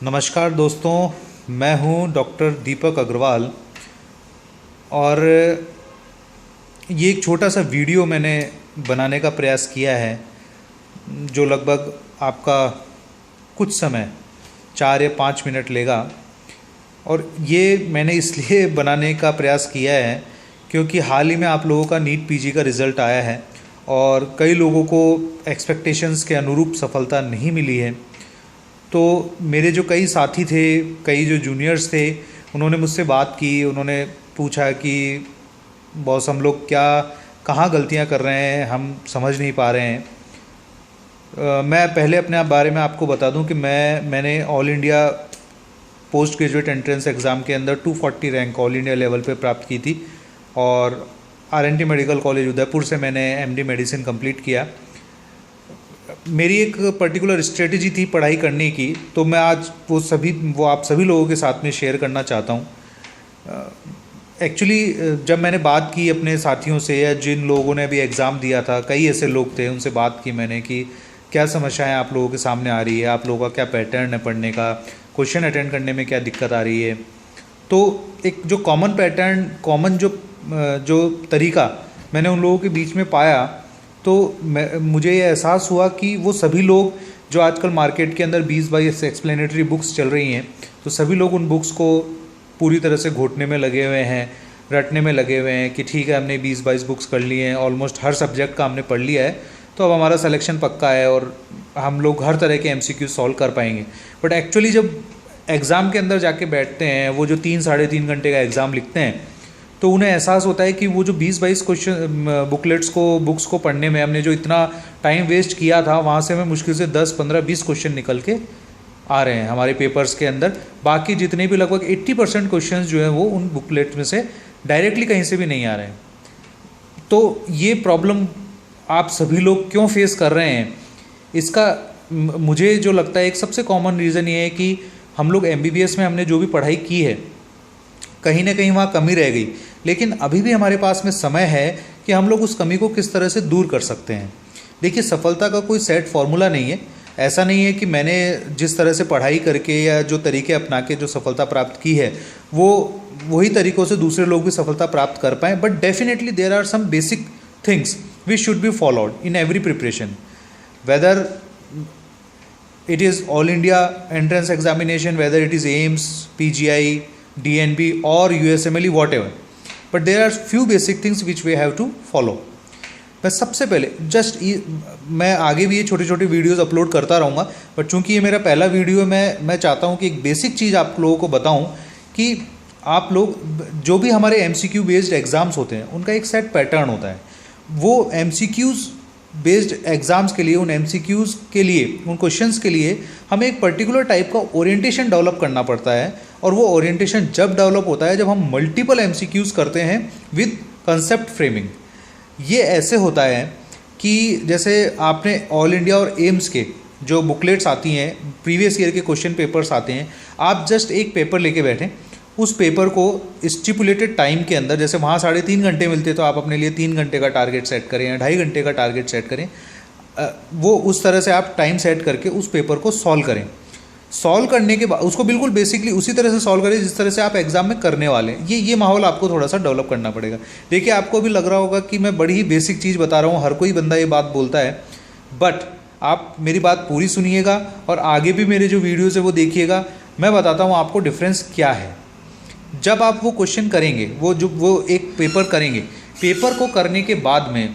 नमस्कार दोस्तों, मैं हूं डॉक्टर दीपक अग्रवाल और ये एक छोटा सा वीडियो मैंने बनाने का प्रयास किया है जो लगभग आपका कुछ समय 4 या 5 मिनट लेगा। और ये मैंने इसलिए बनाने का प्रयास किया है क्योंकि हाल ही में आप लोगों का नीट पीजी का रिज़ल्ट आया है और कई लोगों को एक्सपेक्टेशंस के अनुरूप सफलता नहीं मिली है। तो मेरे जो कई साथी थे, कई जो जूनियर्स थे, उन्होंने मुझसे बात की। उन्होंने पूछा कि बॉस हम लोग कहाँ गलतियाँ कर रहे हैं, हम समझ नहीं पा रहे हैं। मैं पहले अपने बारे में आपको बता दूं कि मैंने all India post graduate entrance exam के अंदर 240 रैंक ऑल इंडिया लेवल पे प्राप्त की थी और आर.एन.टी. मेडिकल कॉलेज उदयपुर से मैंने एमडी मेडिसिन कंप्लीट किया। मेरी एक पर्टिकुलर स्ट्रेटजी थी पढ़ाई करने की, तो मैं आज वो आप सभी लोगों के साथ में शेयर करना चाहता हूँ। एक्चुअली जब मैंने बात की अपने साथियों से या जिन लोगों ने अभी एग्ज़ाम दिया था, कई ऐसे लोग थे, उनसे बात की मैंने कि क्या समस्याएं आप लोगों के सामने आ रही है, आप लोगों का क्या पैटर्न है पढ़ने का, क्वेश्चन अटेंड करने में क्या दिक्कत आ रही है। तो एक जो कॉमन पैटर्न, कॉमन जो तरीका मैंने उन लोगों के बीच में पाया, तो मुझे ये एहसास हुआ कि वो सभी लोग जो आजकल मार्केट के अंदर 20-22 एक्सप्लेनेटरी बुक्स चल रही हैं, तो सभी लोग उन बुक्स को पूरी तरह से घोटने में लगे हुए हैं, रटने में लगे हुए हैं कि ठीक है हमने 20-22 बुक्स कर ली हैं, ऑलमोस्ट हर सब्जेक्ट का हमने पढ़ लिया है, तो अब हमारा सिलेक्शन पक्का है और हम लोग हर तरह के एमसीक्यू सॉल्व कर पाएंगे। बट एक्चुअली जब एग्ज़ाम के अंदर जाके बैठते हैं, वो जो 3-3.5 घंटे का एग्ज़ाम लिखते हैं, तो उन्हें एहसास होता है कि वो जो 20-22 क्वेश्चन बुक्स को पढ़ने में हमने जो इतना टाइम वेस्ट किया था, वहाँ से हमें मुश्किल से 10-15-20 क्वेश्चन निकल के आ रहे हैं हमारे पेपर्स के अंदर। बाकी जितने भी लगभग 80% क्वेश्चंस जो हैं वो उन बुकलेट में से डायरेक्टली कहीं से भी नहीं आ रहे हैं। तो ये प्रॉब्लम आप सभी लोग क्यों फेस कर रहे हैं, इसका मुझे जो लगता है एक सबसे कॉमन रीज़न ये है कि हम लोग एमबीबीएस में हमने जो भी पढ़ाई की है, कहीं ना कहीं वहाँ कमी रह गई, लेकिन अभी भी हमारे पास में समय है कि हम लोग उस कमी को किस तरह से दूर कर सकते हैं। देखिए, सफलता का कोई सेट फॉर्मूला नहीं है। ऐसा नहीं है कि मैंने जिस तरह से पढ़ाई करके या जो तरीके अपना के जो सफलता प्राप्त की है, वो वही तरीक़ों से दूसरे लोग भी सफलता प्राप्त कर पाएँ। But definitely there are some basic things which should be followed in every preparation, whether it is all India entrance examination, whether it is AIMS, PGI, DNB or USMLE, whatever, but there are few basic things which we have to follow. मैं सबसे पहले मैं आगे भी ये छोटे छोटे videos upload करता रहूँगा, बट चूंकि ये मेरा पहला वीडियो है, मैं चाहता हूँ कि एक बेसिक चीज़ आप लोगों को बताऊँ कि आप लोग जो भी हमारे MCQ बेस्ड एग्ज़ाम्स होते हैं, उनका एक सेट पैटर्न होता है। वो MCQs बेस्ड एग्ज़ाम्स के लिए, उन MCQs के लिए, उन क्वेश्चंस के लिए हमें एक पर्टिकुलर टाइप का ओरिएंटेशन डेवलप करना पड़ता है। और वो ओरिएंटेशन जब डेवलप होता है जब हम मल्टीपल MCQs करते हैं विद कंसेप्ट फ्रेमिंग। ये ऐसे होता है कि जैसे आपने ऑल इंडिया और एम्स के जो बुकलेट्स आती हैं, प्रीवियस ईयर के क्वेश्चन पेपर्स आते हैं, आप जस्ट एक पेपर लेके बैठें, उस पेपर को स्टिपुलेटेड टाइम के अंदर, जैसे वहाँ 3.5 घंटे मिलते तो आप अपने लिए 3 घंटे का टारगेट सेट करें या 2.5 घंटे का टारगेट सेट करें, वो उस तरह से आप टाइम सेट करके उस पेपर को सॉल्व करें। सॉल्व करने के बाद उसको बिल्कुल बेसिकली उसी तरह से सॉल्व करें जिस तरह से आप एग्जाम में करने वाले हैं। ये माहौल आपको थोड़ा सा डेवलप करना पड़ेगा। देखिए, आपको भी लग रहा होगा कि मैं बड़ी ही बेसिक चीज़ बता रहा हूँ, हर कोई बंदा ये बात बोलता है, बट आप मेरी बात पूरी सुनिएगा और आगे भी मेरे जो वीडियोज़ है वो देखिएगा। मैं बताता हूँ आपको डिफरेंस क्या है। जब आप वो क्वेश्चन करेंगे, वो एक पेपर करेंगे, पेपर को करने के बाद में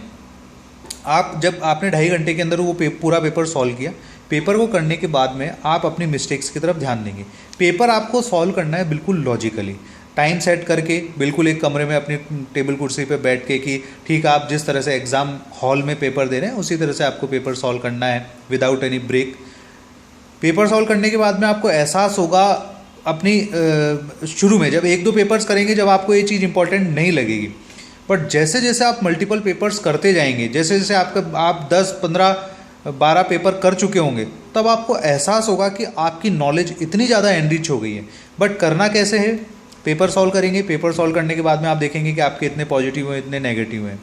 जब आपने 2.5 घंटे के अंदर वो पूरा पेपर सॉल्व किया, पेपर को करने के बाद में आप अपनी मिस्टेक्स की तरफ ध्यान देंगे। पेपर आपको सॉल्व करना है बिल्कुल लॉजिकली, टाइम सेट करके, बिल्कुल एक कमरे में अपनी टेबल कुर्सी पे बैठ के कि ठीक है, आप जिस तरह से एग्ज़ाम हॉल में पेपर दे रहे हैं उसी तरह से आपको पेपर सॉल्व करना है without any break. Paper solve करने के बाद में आपको एहसास होगा अपनी शुरू में जब 1-2 पेपर्स करेंगे, जब आपको ये चीज़ इंपॉर्टेंट नहीं लगेगी, बट जैसे जैसे आप मल्टीपल पेपर्स करते जाएंगे, जैसे जैसे आप 10-15-12 पेपर कर चुके होंगे, तब आपको एहसास होगा कि आपकी नॉलेज इतनी ज़्यादा एनरिच हो गई है। बट करना कैसे है? पेपर सॉल्व करेंगे, पेपर सॉल्व करने के बाद में आप देखेंगे कि आपके इतने पॉजिटिव हुए, इतने नेगेटिव हैं।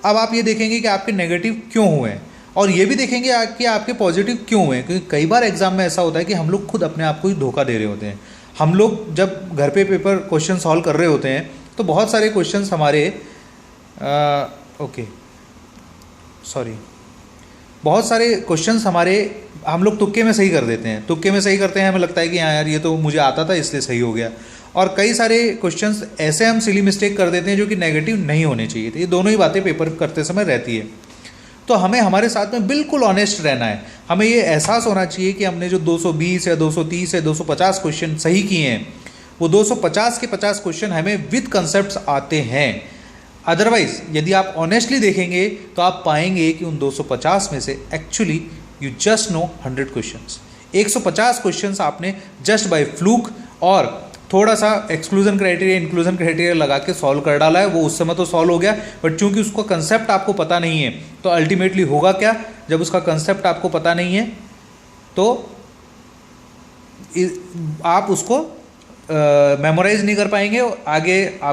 अब आप ये देखेंगे कि आपके नेगेटिव क्यों हुए हैं। और ये भी देखेंगे कि आपके पॉजिटिव क्यों हुए, क्योंकि कई बार एग्ज़ाम में ऐसा होता है कि हम लोग खुद अपने आप को ही धोखा दे रहे होते हैं। हम लोग जब घर पे पेपर क्वेश्चन सॉल्व कर रहे होते हैं तो बहुत सारे क्वेश्चंस हमारे बहुत सारे क्वेश्चंस हमारे हम लोग तुक्के में सही कर देते हैं, तुक्के में सही करते हैं, हमें लगता है कि हाँ यार ये तो मुझे आता था इसलिए सही हो गया। और कई सारे क्वेश्चंस ऐसे हम सिली मिस्टेक कर देते हैं जो कि नेगेटिव नहीं होने चाहिए थे। ये दोनों ही बातें पेपर करते समय रहती है। तो हमें हमारे साथ में बिल्कुल ऑनेस्ट रहना है। हमें ये एहसास होना चाहिए कि हमने जो 220 या 230 या 250 क्वेश्चन सही किए हैं, वो 250 के 50 क्वेश्चन हमें विद कंसेप्ट्स आते हैं। अदरवाइज यदि आप ऑनेस्टली देखेंगे तो आप पाएंगे कि उन 250 में से actually you just know 100 questions. 150 questions आपने जस्ट बाय फ्लूक और थोड़ा सा एक्सक्लूजन क्राइटेरिया इंक्लूजन क्राइटेरिया लगा के सॉल्व कर डाला है। वो उस समय तो सॉल्व हो गया, बट चूंकि उसका कंसेप्ट आपको पता नहीं है तो अल्टीमेटली होगा क्या, जब उसका कंसेप्ट आपको पता नहीं है तो आप उसको मेमोराइज नहीं कर पाएंगे, आगे आप